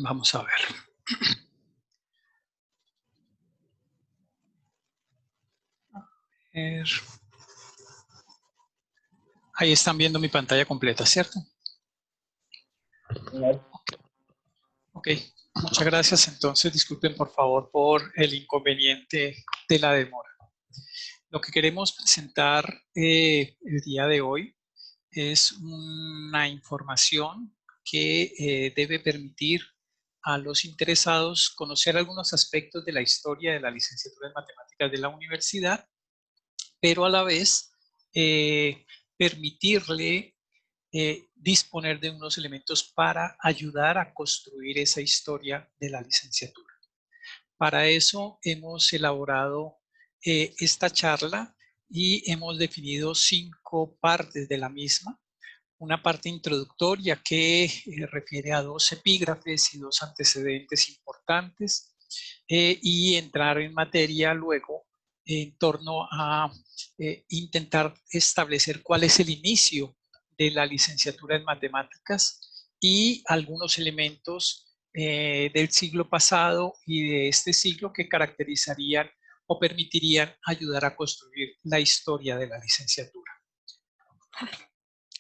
Vamos a ver. Ahí están viendo mi pantalla completa, ¿cierto? Ok, muchas gracias. Entonces, disculpen por favor por el inconveniente de la demora. Lo que queremos presentar el día de hoy es una información que debe permitir a los interesados conocer algunos aspectos de la historia de la licenciatura en matemáticas de la universidad, pero a la vez permitirle disponer de unos elementos para ayudar a construir esa historia de la licenciatura. Para eso hemos elaborado esta charla y hemos definido 5 partes de la misma. Una parte introductoria que refiere a 2 epígrafes y 2 antecedentes importantes y entrar en materia luego en torno a intentar establecer cuál es el inicio de la licenciatura en matemáticas y algunos elementos del siglo pasado y de este siglo que caracterizarían o permitirían ayudar a construir la historia de la licenciatura.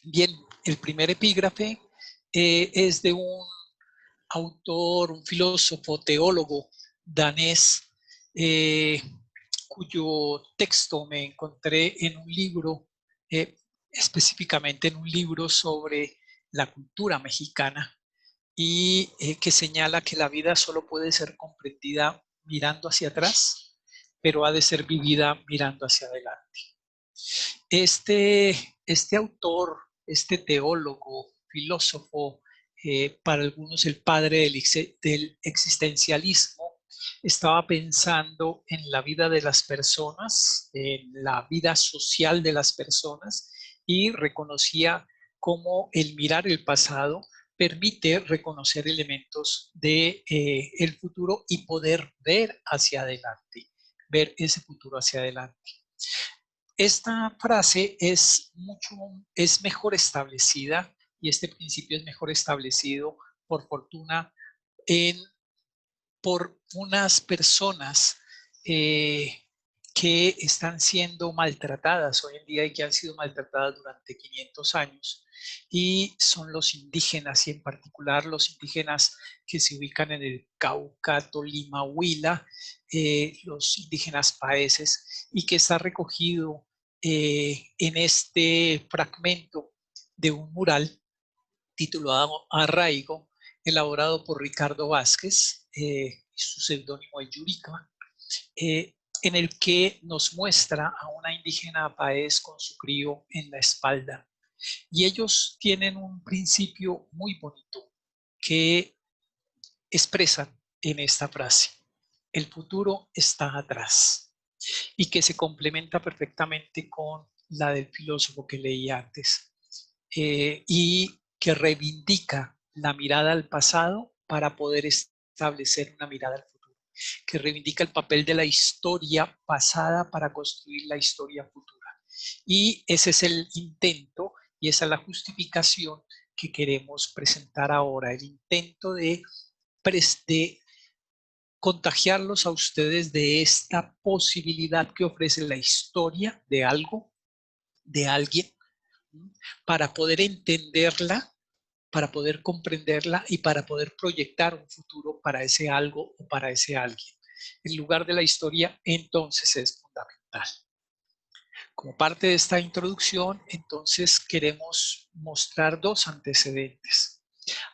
Bien, el primer epígrafe es de un autor, un filósofo, teólogo danés, cuyo texto me encontré en un libro, específicamente en un libro sobre la cultura mexicana y que señala que la vida solo puede ser comprendida mirando hacia atrás, pero ha de ser vivida mirando hacia adelante. Este autor, este teólogo, filósofo, para algunos el padre del existencialismo, estaba pensando en la vida de las personas, en la vida social de las personas y reconocía cómo el mirar el pasado permite reconocer elementos de el futuro y poder ver hacia adelante, ver ese futuro hacia adelante. Esta frase es mejor establecida y este principio es mejor establecido por fortuna por unas personas que están siendo maltratadas hoy en día y que han sido maltratadas durante 500 años y son los indígenas y en particular los indígenas que se ubican en el Cauca, Tolima, Huila, los indígenas paeses y que está recogido en este fragmento de un mural titulado Arraigo, elaborado por Ricardo Vázquez, su seudónimo es Yurica, en el que nos muestra a una indígena paez con su crío en la espalda. Y ellos tienen un principio muy bonito que expresan en esta frase: el futuro está atrás, y que se complementa perfectamente con la del filósofo que leí antes, y que reivindica la mirada al pasado para poder establecer una mirada al futuro, que reivindica el papel de la historia pasada para construir la historia futura. Y ese es el intento y esa es la justificación que queremos presentar ahora, el intento de contagiarlos a ustedes de esta posibilidad que ofrece la historia de algo, de alguien, para poder entenderla, para poder comprenderla y para poder proyectar un futuro para ese algo o para ese alguien. El lugar de la historia entonces es fundamental. Como parte de esta introducción, entonces queremos mostrar 2 antecedentes.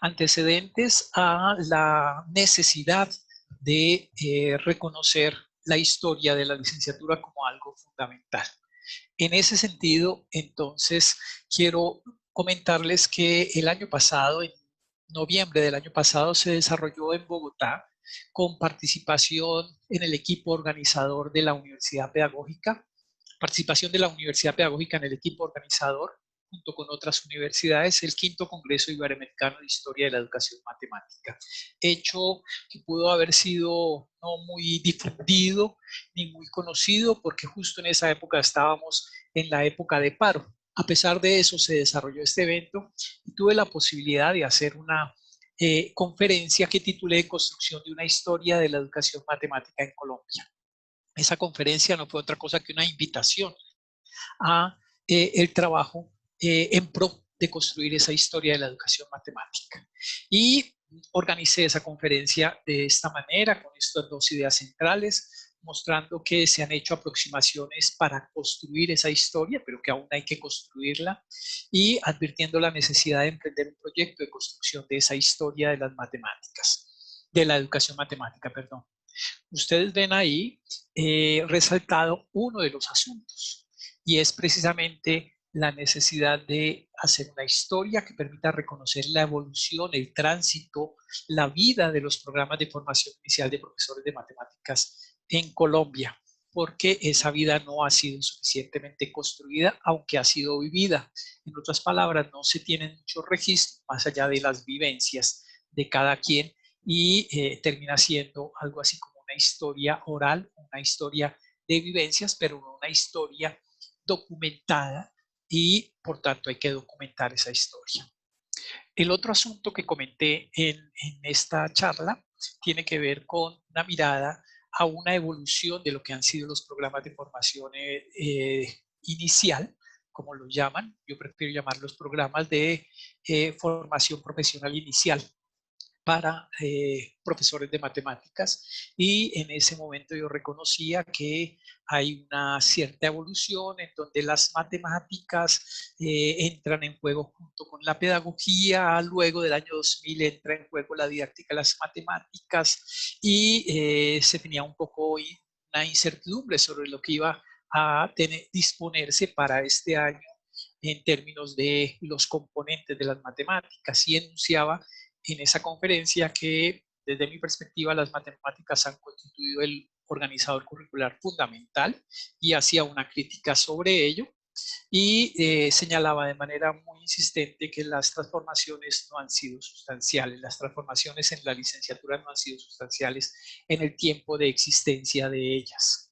Antecedentes a la necesidad de reconocer la historia de la licenciatura como algo fundamental. En ese sentido, entonces, quiero comentarles que el año pasado, en noviembre del año pasado, se desarrolló en Bogotá, con participación en el equipo organizador de la Universidad Pedagógica, participación de la Universidad Pedagógica en el equipo organizador, junto con otras universidades, el 5º Congreso Iberoamericano de Historia de la Educación Matemática. Hecho que pudo haber sido no muy difundido ni muy conocido, porque justo en esa época estábamos en la época de paro. A pesar de eso, se desarrolló este evento y tuve la posibilidad de hacer una conferencia que titulé Construcción de una historia de la educación matemática en Colombia. Esa conferencia no fue otra cosa que una invitación a el trabajo en pro de construir esa historia de la educación matemática. Y organicé esa conferencia de esta manera, con estas dos ideas centrales, mostrando que se han hecho aproximaciones para construir esa historia, pero que aún hay que construirla, y advirtiendo la necesidad de emprender un proyecto de construcción de esa historia de las matemáticas, de la educación matemática, perdón. Ustedes ven ahí resaltado uno de los asuntos y es precisamente la necesidad de hacer una historia que permita reconocer la evolución, el tránsito, la vida de los programas de formación inicial de profesores de matemáticas en Colombia, porque esa vida no ha sido suficientemente construida, aunque ha sido vivida. En otras palabras, no se tienen muchos registros más allá de las vivencias de cada quien y termina siendo algo así como una historia oral, una historia de vivencias, pero no una historia documentada y por tanto hay que documentar esa historia. El otro asunto que comenté en esta charla tiene que ver con una mirada a una evolución de lo que han sido los programas de formación inicial, como lo llaman. Yo prefiero llamarlos programas de formación profesional inicial para profesores de matemáticas y en ese momento yo reconocía que hay una cierta evolución en donde las matemáticas entran en juego junto con la pedagogía, luego del año 2000 entra en juego la didáctica de las matemáticas y se tenía un poco una incertidumbre sobre lo que iba a disponerse para este año en términos de los componentes de las matemáticas y enunciaba en esa conferencia que desde mi perspectiva las matemáticas han constituido el organizador curricular fundamental y hacía una crítica sobre ello y señalaba de manera muy insistente que las transformaciones no han sido sustanciales, las transformaciones en la licenciatura no han sido sustanciales en el tiempo de existencia de ellas.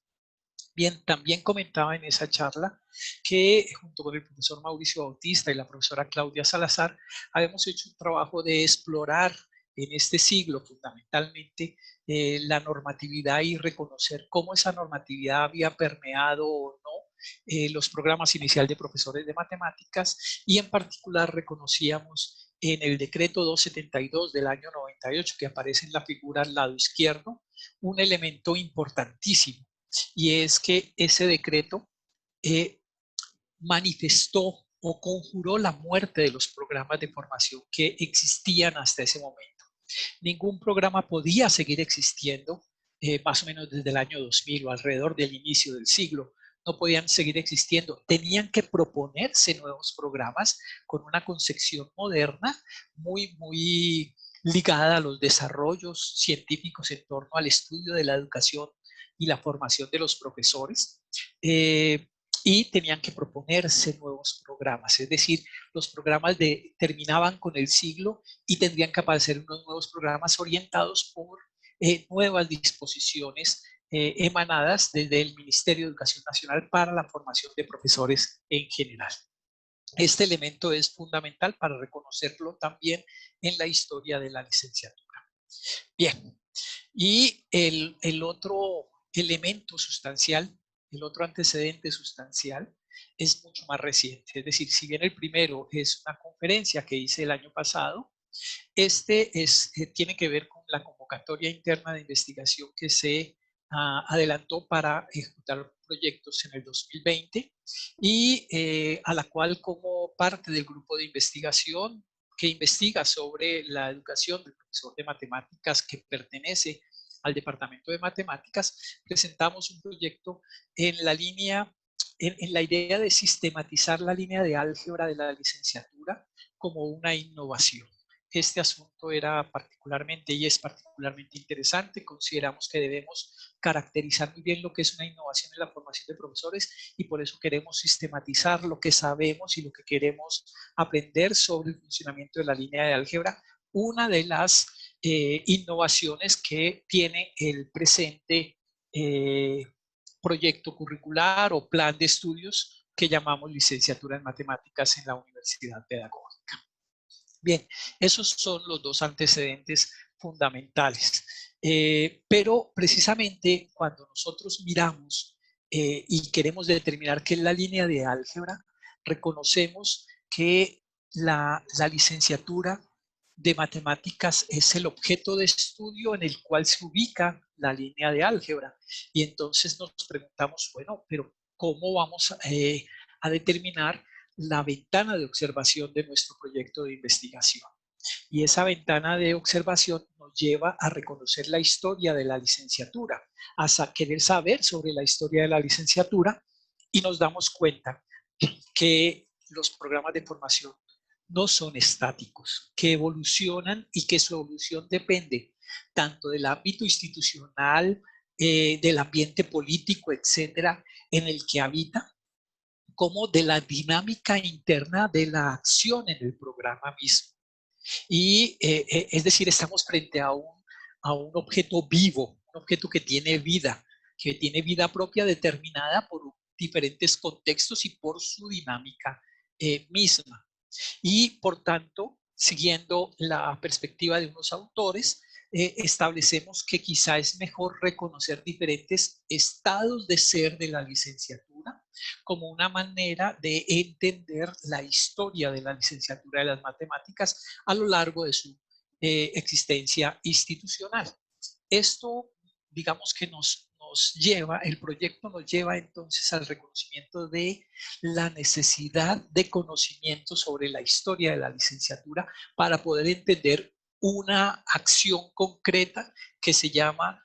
Bien, también comentaba en esa charla que junto con el profesor Mauricio Bautista y la profesora Claudia Salazar, habíamos hecho un trabajo de explorar en este siglo fundamentalmente la normatividad y reconocer cómo esa normatividad había permeado o no los programas inicial de profesores de matemáticas y en particular reconocíamos en el decreto 272 del año 98 que aparece en la figura al lado izquierdo un elemento importantísimo y es que ese decreto eh, manifestó o conjuró la muerte de los programas de formación que existían hasta ese momento. Ningún programa podía seguir existiendo más o menos desde el año 2000 o alrededor del inicio del siglo. No podían seguir existiendo. Tenían que proponerse nuevos programas con una concepción moderna muy ligada a los desarrollos científicos en torno al estudio de la educación y la formación de los profesores. Y tenían que proponerse nuevos programas, es decir, los programas terminaban con el siglo y tendrían que aparecer unos nuevos programas orientados por nuevas disposiciones emanadas desde el Ministerio de Educación Nacional para la formación de profesores en general. Este elemento es fundamental para reconocerlo también en la historia de la licenciatura. Bien, y el otro elemento sustancial, el otro antecedente sustancial es mucho más reciente. Es decir, si bien el primero es una conferencia que hice el año pasado, tiene que ver con la convocatoria interna de investigación que se adelantó para ejecutar proyectos en el 2020 y a la cual como parte del grupo de investigación que investiga sobre la educación del profesor de matemáticas que pertenece al Departamento de Matemáticas, presentamos un proyecto en la línea, en la idea de sistematizar la línea de álgebra de la licenciatura como una innovación. Este asunto era particularmente y es particularmente interesante. Consideramos que debemos caracterizar muy bien lo que es una innovación en la formación de profesores y por eso queremos sistematizar lo que sabemos y lo que queremos aprender sobre el funcionamiento de la línea de álgebra. Una de las innovaciones que tiene el presente proyecto curricular o plan de estudios que llamamos licenciatura en matemáticas en la Universidad Pedagógica. Bien, esos son los dos antecedentes fundamentales. Pero precisamente cuando nosotros miramos y queremos determinar qué es la línea de álgebra, reconocemos que la licenciatura de matemáticas es el objeto de estudio en el cual se ubica la línea de álgebra. Y entonces nos preguntamos, bueno, pero ¿cómo vamos a determinar la ventana de observación de nuestro proyecto de investigación? Y esa ventana de observación nos lleva a reconocer la historia de la licenciatura, a querer saber sobre la historia de la licenciatura, y nos damos cuenta que los programas de formación no son estáticos, que evolucionan y que su evolución depende tanto del ámbito institucional, del ambiente político, etcétera, en el que habita, como de la dinámica interna de la acción en el programa mismo. Y es decir, estamos frente a un objeto vivo, un objeto que tiene vida propia determinada por diferentes contextos y por su dinámica misma. Y por tanto, siguiendo la perspectiva de unos autores, establecemos que quizá es mejor reconocer diferentes estados de ser de la licenciatura como una manera de entender la historia de la licenciatura de las matemáticas a lo largo de su existencia institucional. Esto, digamos que nos lleva, el proyecto nos lleva entonces al reconocimiento de la necesidad de conocimiento sobre la historia de la licenciatura para poder entender una acción concreta que se llama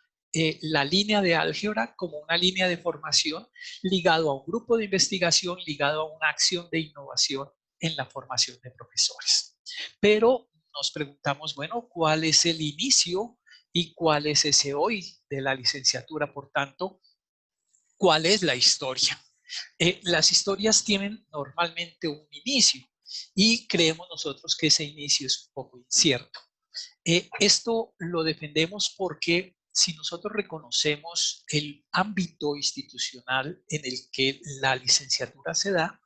la línea de álgebra como una línea de formación ligado a un grupo de investigación, ligado a una acción de innovación en la formación de profesores. Pero nos preguntamos, bueno, ¿cuál es el inicio y cuál es ese hoy de la licenciatura? Por tanto, ¿cuál es la historia? Las historias tienen normalmente un inicio y creemos nosotros que ese inicio es un poco incierto. Esto lo defendemos porque si nosotros reconocemos el ámbito institucional en el que la licenciatura se da,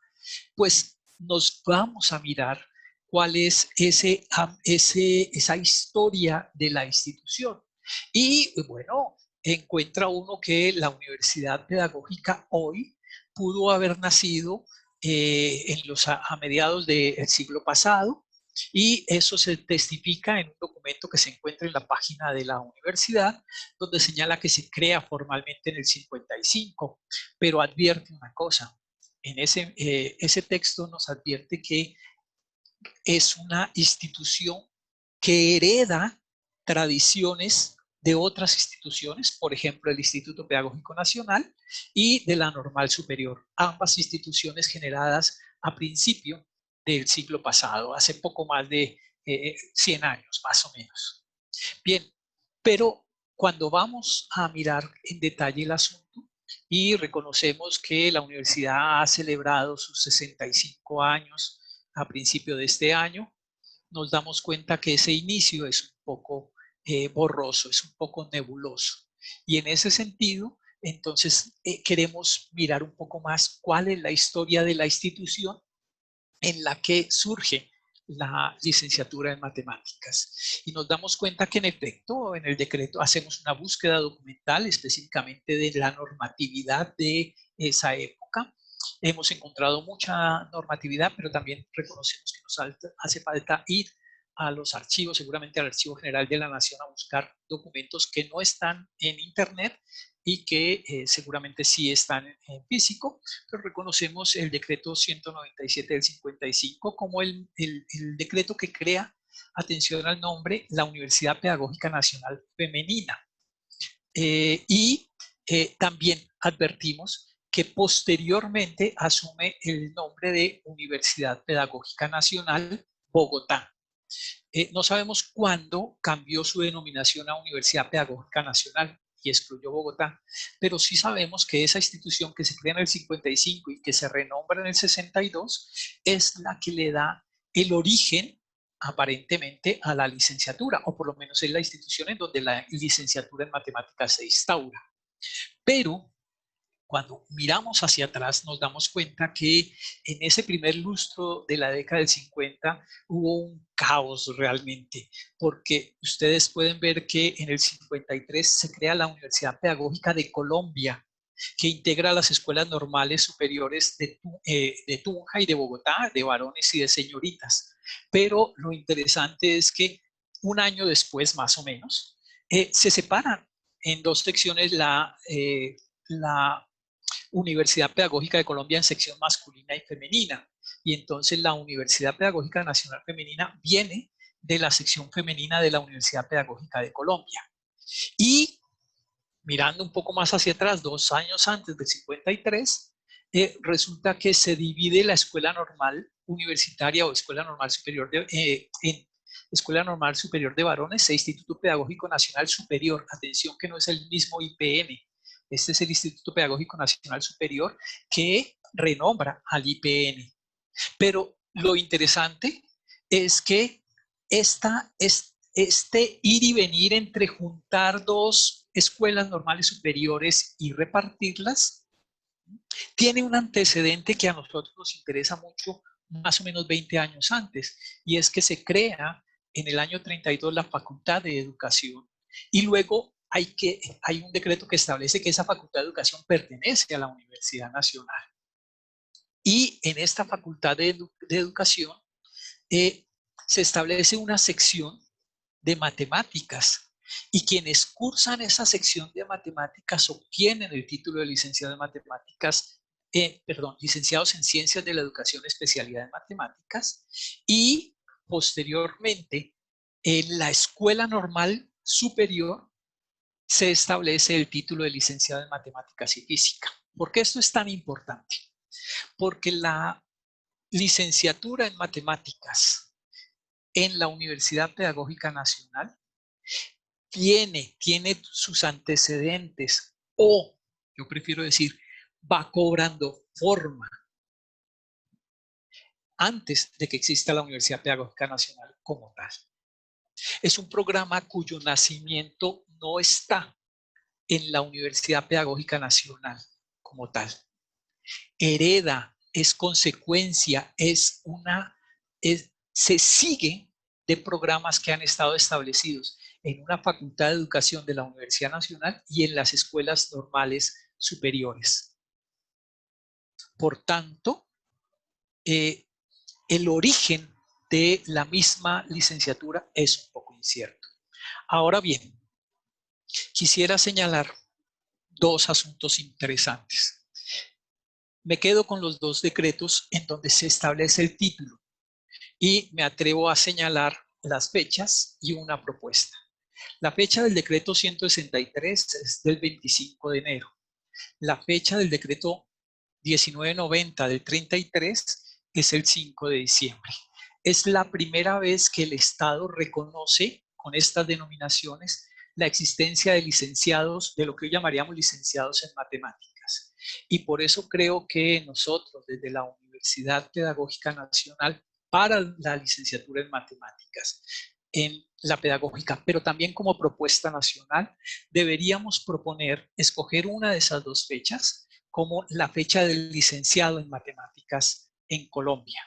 pues nos vamos a mirar cuál es esa historia de la institución. Y bueno, encuentra uno que la Universidad Pedagógica hoy pudo haber nacido a mediados del siglo pasado, y eso se testifica en un documento que se encuentra en la página de la universidad, donde señala que se crea formalmente en el 55, pero advierte una cosa. En ese texto nos advierte que es una institución que hereda tradiciones de otras instituciones, por ejemplo, el Instituto Pedagógico Nacional y de la Normal Superior, ambas instituciones generadas a principio del siglo pasado, hace poco más de 100 años, más o menos. Bien, pero cuando vamos a mirar en detalle el asunto y reconocemos que la universidad ha celebrado sus 65 años a principio de este año, nos damos cuenta que ese inicio es un poco borroso, es un poco nebuloso. Y en ese sentido, entonces queremos mirar un poco más cuál es la historia de la institución en la que surge la licenciatura en matemáticas. Y nos damos cuenta que en efecto, en el decreto hacemos una búsqueda documental específicamente de la normatividad de esa época. Hemos encontrado mucha normatividad, pero también reconocemos que nos hace falta ir a los archivos, seguramente al Archivo General de la Nación, a buscar documentos que no están en Internet y que seguramente sí están en físico, pero reconocemos el decreto 197 del 55 como el decreto que crea, atención al nombre, la Universidad Pedagógica Nacional Femenina. También advertimos que posteriormente asume el nombre de Universidad Pedagógica Nacional Bogotá. No sabemos cuándo cambió su denominación a Universidad Pedagógica Nacional y excluyó Bogotá, pero sí sabemos que esa institución que se crea en el 55 y que se renombra en el 62 es la que le da el origen aparentemente a la licenciatura, o por lo menos es la institución en donde la licenciatura en matemáticas se instaura. Pero Cuando miramos hacia atrás nos damos cuenta que en ese primer lustro de la década del 50 hubo un caos realmente, porque ustedes pueden ver que en el 53 se crea la Universidad Pedagógica de Colombia, que integra las escuelas normales superiores de Tunja y de Bogotá, de varones y de señoritas. Pero lo interesante es que un año después, más o menos, se separan en dos secciones la Universidad Pedagógica de Colombia en sección masculina y femenina. Y entonces la Universidad Pedagógica Nacional Femenina viene de la sección femenina de la Universidad Pedagógica de Colombia. Y mirando un poco más hacia atrás, 2 años antes del 53, resulta que se divide la escuela normal universitaria o escuela normal superior en Escuela Normal Superior de Varones e Instituto Pedagógico Nacional Superior. Atención que no es el mismo IPN. Este es el Instituto Pedagógico Nacional Superior que renombra al IPN. Pero lo interesante es que este ir y venir entre juntar dos escuelas normales superiores y repartirlas tiene un antecedente que a nosotros nos interesa mucho, más o menos 20 años antes, y es que se crea en el año 32 la Facultad de Educación y luego hay un decreto que establece que esa Facultad de Educación pertenece a la Universidad Nacional. Y en esta Facultad de Educación se establece una sección de matemáticas y quienes cursan esa sección de matemáticas obtienen el título de licenciado en matemáticas, licenciados en ciencias de la educación, especialidad en matemáticas, y posteriormente en la escuela normal superior se establece el título de licenciado en matemáticas y física. ¿Por qué esto es tan importante? Porque la licenciatura en matemáticas en la Universidad Pedagógica Nacional tiene sus antecedentes o, yo prefiero decir, va cobrando forma antes de que exista la Universidad Pedagógica Nacional como tal. Es un programa cuyo nacimiento no está en la Universidad Pedagógica Nacional como tal. Hereda, es consecuencia, se sigue de programas que han estado establecidos en una facultad de educación de la Universidad Nacional y en las escuelas normales superiores. Por tanto, el origen de la misma licenciatura es un poco incierto. Ahora bien, quisiera señalar dos asuntos interesantes. Me quedo con los dos decretos en donde se establece el título y me atrevo a señalar las fechas y una propuesta. La fecha del decreto 163 es del 25 de enero. La fecha del decreto 1990 del 33 es el 5 de diciembre. Es la primera vez que el Estado reconoce con estas denominaciones la existencia de licenciados, de lo que hoy llamaríamos licenciados en matemáticas. Y por eso creo que nosotros, desde la Universidad Pedagógica Nacional, para la licenciatura en matemáticas, en la pedagógica, pero también como propuesta nacional, deberíamos proponer escoger una de esas dos fechas como la fecha del licenciado en matemáticas en Colombia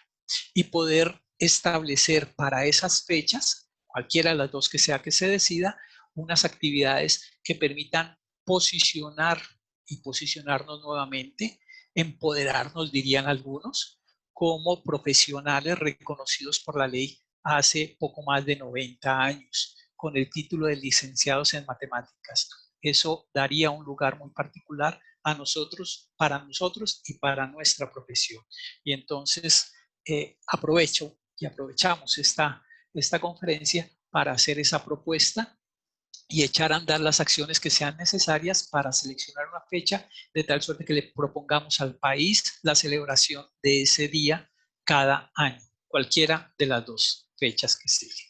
y poder establecer para esas fechas, cualquiera de las dos que sea que se decida, unas actividades que permitan posicionar y posicionarnos nuevamente, empoderarnos, dirían algunos, como profesionales reconocidos por la ley hace poco más de 90 años, con el título de licenciados en matemáticas. Eso daría un lugar muy particular a nosotros, para nosotros y para nuestra profesión. Y entonces aprovecho y aprovechamos esta conferencia para hacer esa propuesta y echar a andar las acciones que sean necesarias para seleccionar una fecha de tal suerte que le propongamos al país la celebración de ese día cada año, cualquiera de las dos fechas que siguen.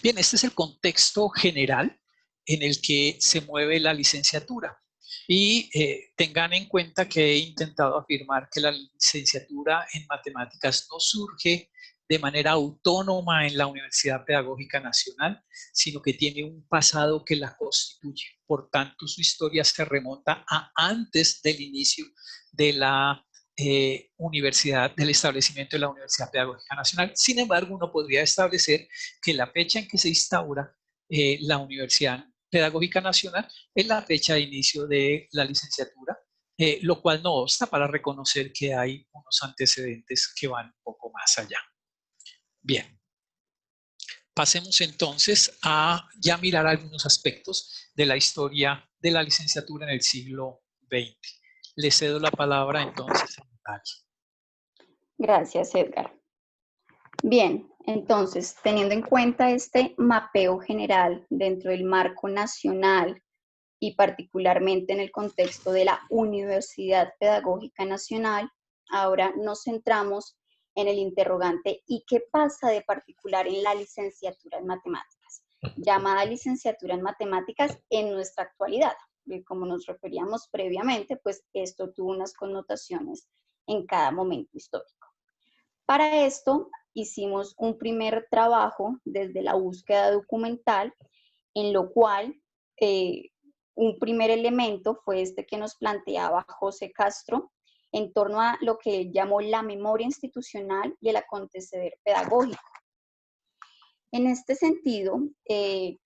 Bien, este es el contexto general en el que se mueve la licenciatura. Y tengan en cuenta que he intentado afirmar que la licenciatura en matemáticas no surge de manera autónoma en la Universidad Pedagógica Nacional, sino que tiene un pasado que la constituye. Por tanto, su historia se remonta a antes del inicio de la universidad, del establecimiento de la Universidad Pedagógica Nacional. Sin embargo, uno podría establecer que la fecha en que se instaura la Universidad Pedagógica Nacional es la fecha de inicio de la licenciatura, lo cual no obsta para reconocer que hay unos antecedentes que van un poco más allá. Bien, pasemos entonces a ya mirar algunos aspectos de la historia de la licenciatura en el siglo XX. Le cedo la palabra entonces a Natalia. Gracias, Edgar. Bien, entonces, teniendo en cuenta este mapeo general dentro del marco nacional y particularmente en el contexto de la Universidad Pedagógica Nacional, ahora nos centramos en el interrogante ¿y qué pasa de particular en la licenciatura en matemáticas? Llamada licenciatura en matemáticas en nuestra actualidad. Como nos referíamos previamente, pues esto tuvo unas connotaciones en cada momento histórico. Para esto hicimos un primer trabajo desde la búsqueda documental, en lo cual un primer elemento fue este que nos planteaba José Castro en torno a lo que él llamó la memoria institucional y el acontecer pedagógico. En este sentido,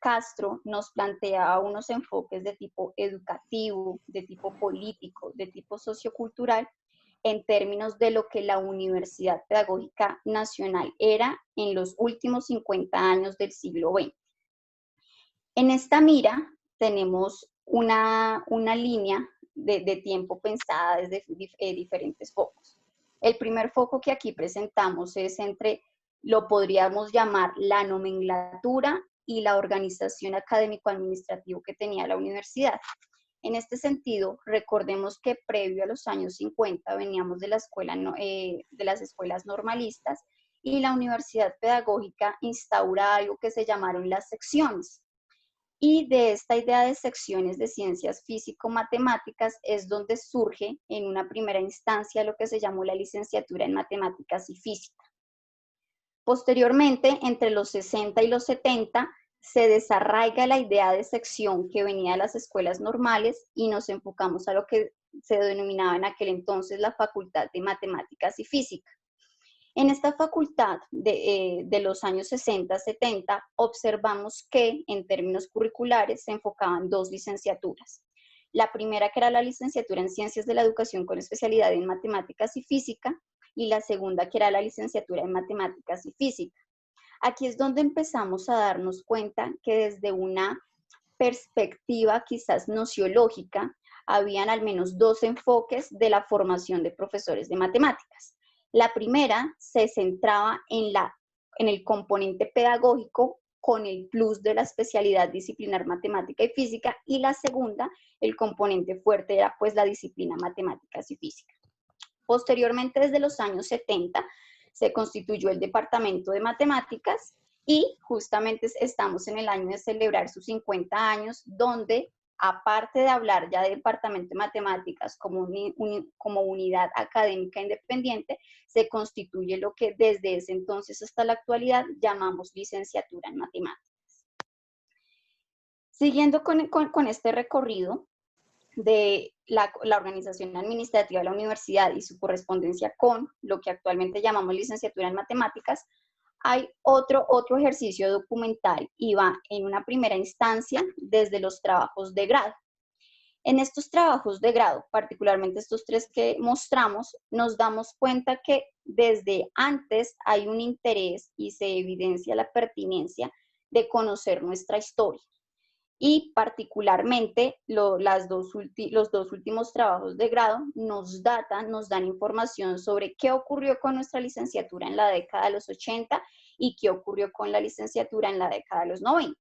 Castro nos planteaba unos enfoques de tipo educativo, de tipo político, de tipo sociocultural, en términos de lo que la Universidad Pedagógica Nacional era en los últimos 50 años del siglo XX. En esta mira tenemos una línea de tiempo pensada desde diferentes focos. El primer foco que aquí presentamos es entre, lo podríamos llamar la nomenclatura y la organización académico-administrativa que tenía la universidad. En este sentido, recordemos que previo a los años 50 veníamos de las escuelas normalistas y la Universidad Pedagógica instaura algo que se llamaron las secciones. Y de esta idea de secciones de ciencias físico-matemáticas es donde surge en una primera instancia lo que se llamó la licenciatura en matemáticas y física. Posteriormente, entre los 60 y los 70, se desarraiga la idea de sección que venía de las escuelas normales y nos enfocamos a lo que se denominaba en aquel entonces la Facultad de Matemáticas y Física. En esta facultad de los años 60-70 observamos que en términos curriculares se enfocaban dos licenciaturas. La primera, que era la licenciatura en Ciencias de la Educación con especialidad en Matemáticas y Física, y la segunda, que era la licenciatura en Matemáticas y Física. Aquí es donde empezamos a darnos cuenta que desde una perspectiva quizás nociológica, habían al menos dos enfoques de la formación de profesores de matemáticas. La primera se centraba en el componente pedagógico con el plus de la especialidad disciplinar matemática y física, y la segunda, el componente fuerte, era pues la disciplina matemáticas y física. Posteriormente, desde los años 70, se constituyó el Departamento de Matemáticas y justamente estamos en el año de celebrar sus 50 años, donde aparte de hablar ya de Departamento de Matemáticas como unidad académica independiente, se constituye lo que desde ese entonces hasta la actualidad llamamos licenciatura en matemáticas. Siguiendo con este recorrido de la organización administrativa de la universidad y su correspondencia con lo que actualmente llamamos licenciatura en matemáticas, hay otro ejercicio documental y va en una primera instancia desde los trabajos de grado. En estos trabajos de grado, particularmente estos tres que mostramos, nos damos cuenta que desde antes hay un interés y se evidencia la pertinencia de conocer nuestra historia. Y particularmente los dos últimos trabajos de grado nos dan información sobre qué ocurrió con nuestra licenciatura en la década de los 80 y qué ocurrió con la licenciatura en la década de los 90.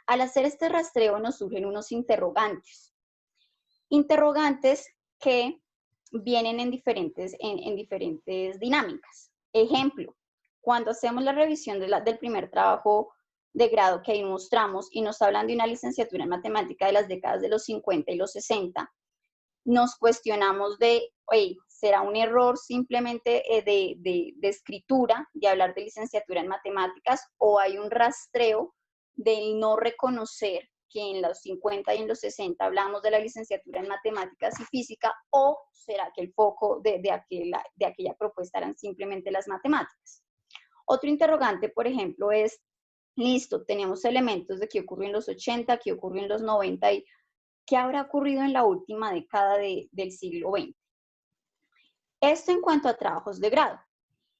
Al hacer este rastreo nos surgen unos interrogantes que vienen en diferentes dinámicas. Ejemplo, cuando hacemos la revisión del primer trabajo de grado que ahí mostramos y nos hablan de una licenciatura en matemática de las décadas de los 50 y los 60, nos cuestionamos de, oye, ¿será un error simplemente de escritura, de hablar de licenciatura en matemáticas, o hay un rastreo del no reconocer que en los 50 y en los 60 hablamos de la licenciatura en matemáticas y física, o será que el foco de aquella propuesta eran simplemente las matemáticas? Otro interrogante, por ejemplo, es, listo, teníamos elementos de qué ocurrió en los 80, qué ocurrió en los 90 y qué habrá ocurrido en la última década del siglo XX. Esto en cuanto a trabajos de grado.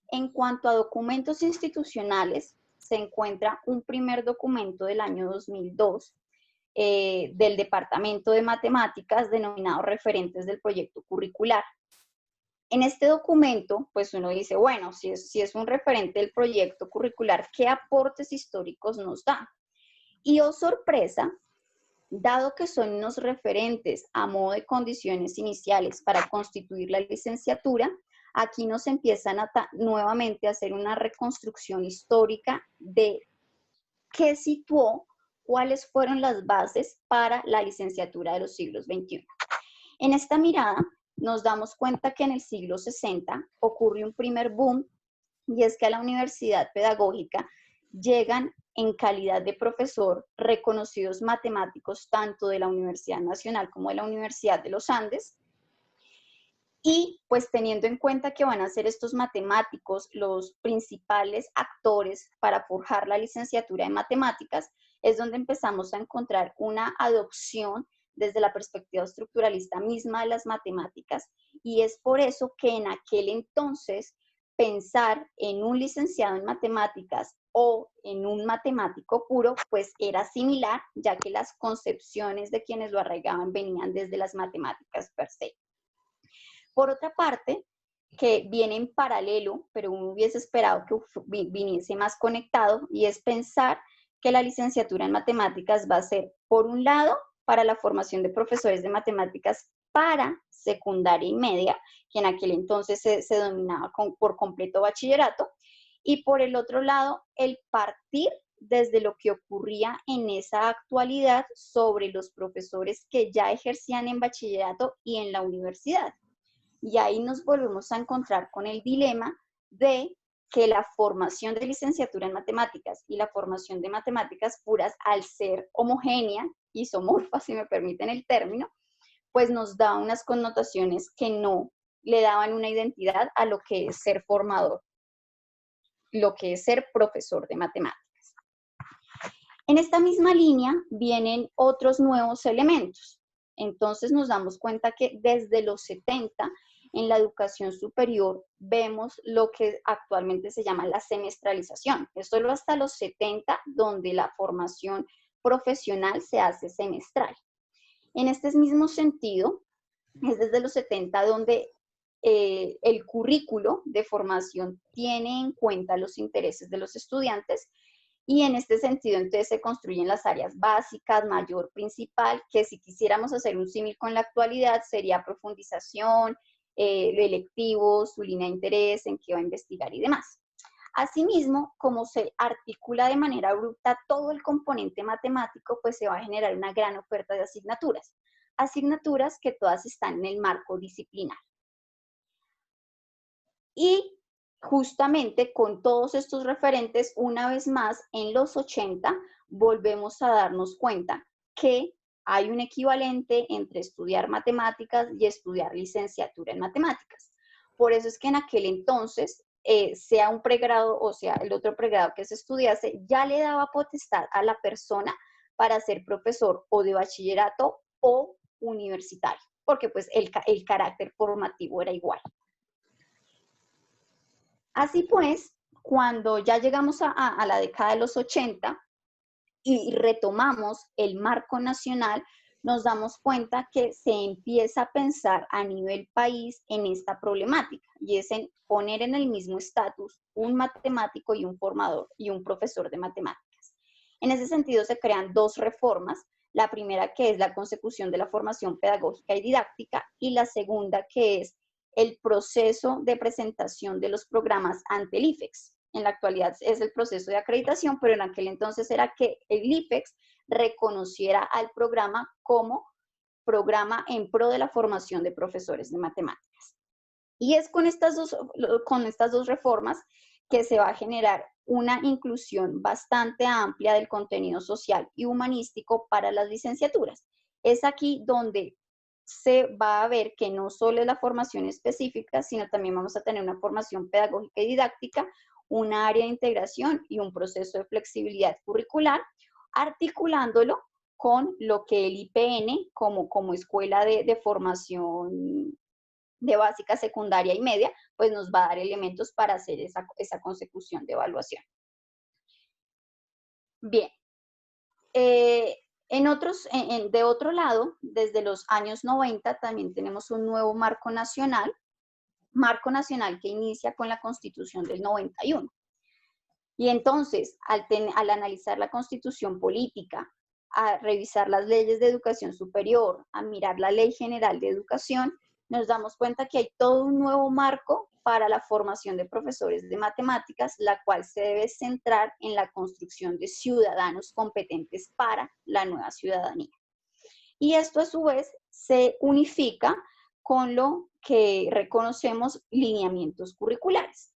En cuanto a documentos institucionales, se encuentra un primer documento del año 2002 del Departamento de Matemáticas denominado Referentes del Proyecto Curricular. En este documento, pues uno dice, bueno, si es un referente del proyecto curricular, ¿qué aportes históricos nos da? Y oh sorpresa, dado que son unos referentes a modo de condiciones iniciales para constituir la licenciatura, aquí nos empiezan nuevamente a hacer una reconstrucción histórica de qué situó, cuáles fueron las bases para la licenciatura de los siglos XXI. En esta mirada nos damos cuenta que en el siglo 60 ocurre un primer boom, y es que a la universidad pedagógica llegan en calidad de profesor reconocidos matemáticos tanto de la Universidad Nacional como de la Universidad de los Andes. Y pues teniendo en cuenta que van a ser estos matemáticos los principales actores para forjar la licenciatura en matemáticas, es donde empezamos a encontrar una adopción desde la perspectiva estructuralista misma de las matemáticas, y es por eso que en aquel entonces pensar en un licenciado en matemáticas o en un matemático puro, pues era similar, ya que las concepciones de quienes lo arraigaban venían desde las matemáticas per se. Por otra parte, que viene en paralelo, pero uno hubiese esperado que viniese más conectado, y es pensar que la licenciatura en matemáticas va a ser, por un lado, para la formación de profesores de matemáticas para secundaria y media, que en aquel entonces se denominaba por completo bachillerato, y por el otro lado, el partir desde lo que ocurría en esa actualidad sobre los profesores que ya ejercían en bachillerato y en la universidad. Y ahí nos volvemos a encontrar con el dilema de que la formación de licenciatura en matemáticas y la formación de matemáticas puras, al ser homogénea, isomorfa, si me permiten el término, pues nos da unas connotaciones que no le daban una identidad a lo que es ser formador, lo que es ser profesor de matemáticas. En esta misma línea vienen otros nuevos elementos. Entonces nos damos cuenta que desde los 70 en la educación superior vemos lo que actualmente se llama la semestralización. Es solo hasta los 70 donde la formación profesional se hace semestral. En este mismo sentido, es desde los 70 donde el currículo de formación tiene en cuenta los intereses de los estudiantes, y en este sentido entonces se construyen las áreas básicas, mayor, principal, que si quisiéramos hacer un símil con la actualidad sería profundización, lo electivo, su línea de interés, en qué va a investigar y demás. Asimismo, como se articula de manera abrupta todo el componente matemático, pues se va a generar una gran oferta de asignaturas. Asignaturas que todas están en el marco disciplinar. Y justamente con todos estos referentes, una vez más, en los 80, volvemos a darnos cuenta que hay un equivalente entre estudiar matemáticas y estudiar licenciatura en matemáticas. Por eso es que en aquel entonces, sea un pregrado o sea el otro pregrado que se estudiase, ya le daba potestad a la persona para ser profesor o de bachillerato o universitario, porque pues el carácter formativo era igual. Así pues, cuando ya llegamos a la década de los 80 y retomamos el marco nacional, nos damos cuenta que se empieza a pensar a nivel país en esta problemática, y es en poner en el mismo estatus un matemático y un formador y un profesor de matemáticas. En ese sentido se crean dos reformas, la primera que es la consecución de la formación pedagógica y didáctica, y la segunda que es el proceso de presentación de los programas ante el IFEX. En la actualidad es el proceso de acreditación, pero en aquel entonces era que el IFEX reconociera al programa como programa en pro de la formación de profesores de matemáticas. Y es con estas dos reformas que se va a generar una inclusión bastante amplia del contenido social y humanístico para las licenciaturas. Es aquí donde se va a ver que no solo es la formación específica, sino también vamos a tener una formación pedagógica y didáctica, una área de integración y un proceso de flexibilidad curricular, articulándolo con lo que el IPN como escuela de formación de básica, secundaria y media, pues nos va a dar elementos para hacer esa consecución de evaluación. Bien, de otro lado, desde los años 90 también tenemos un nuevo marco nacional que inicia con la Constitución del 91. Y entonces, al analizar la Constitución política, a revisar las leyes de educación superior, a mirar la Ley General de Educación, nos damos cuenta que hay todo un nuevo marco para la formación de profesores de matemáticas, la cual se debe centrar en la construcción de ciudadanos competentes para la nueva ciudadanía. Y esto a su vez se unifica con lo que reconocemos lineamientos curriculares.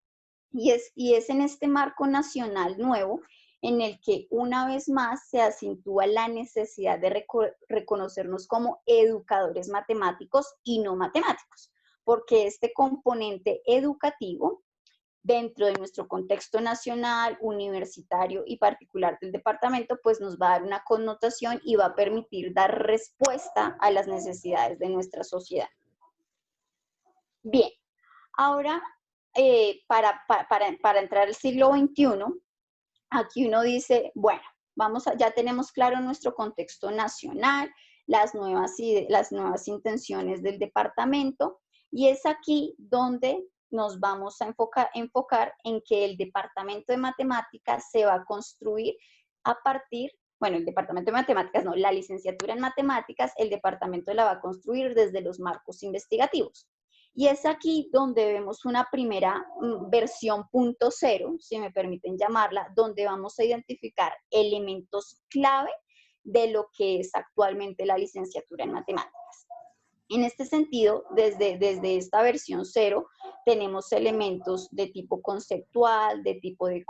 Y es en este marco nacional nuevo en el que una vez más se acentúa la necesidad de reconocernos como educadores matemáticos y no matemáticos, porque este componente educativo dentro de nuestro contexto nacional, universitario y particular del departamento, pues nos va a dar una connotación y va a permitir dar respuesta a las necesidades de nuestra sociedad. Bien, ahora para entrar al siglo XXI, aquí uno dice, bueno, ya tenemos claro nuestro contexto nacional, las nuevas intenciones del departamento, y es aquí donde nos vamos a enfocar en que el departamento de matemáticas se va a construir a partir, bueno, el departamento de matemáticas no, la licenciatura en matemáticas, el departamento la va a construir desde los marcos investigativos. Y es aquí donde vemos una primera versión .0, si me permiten llamarla, donde vamos a identificar elementos clave de lo que es actualmente la licenciatura en matemáticas. En este sentido, desde esta versión 0, tenemos elementos de tipo conceptual, de tipo de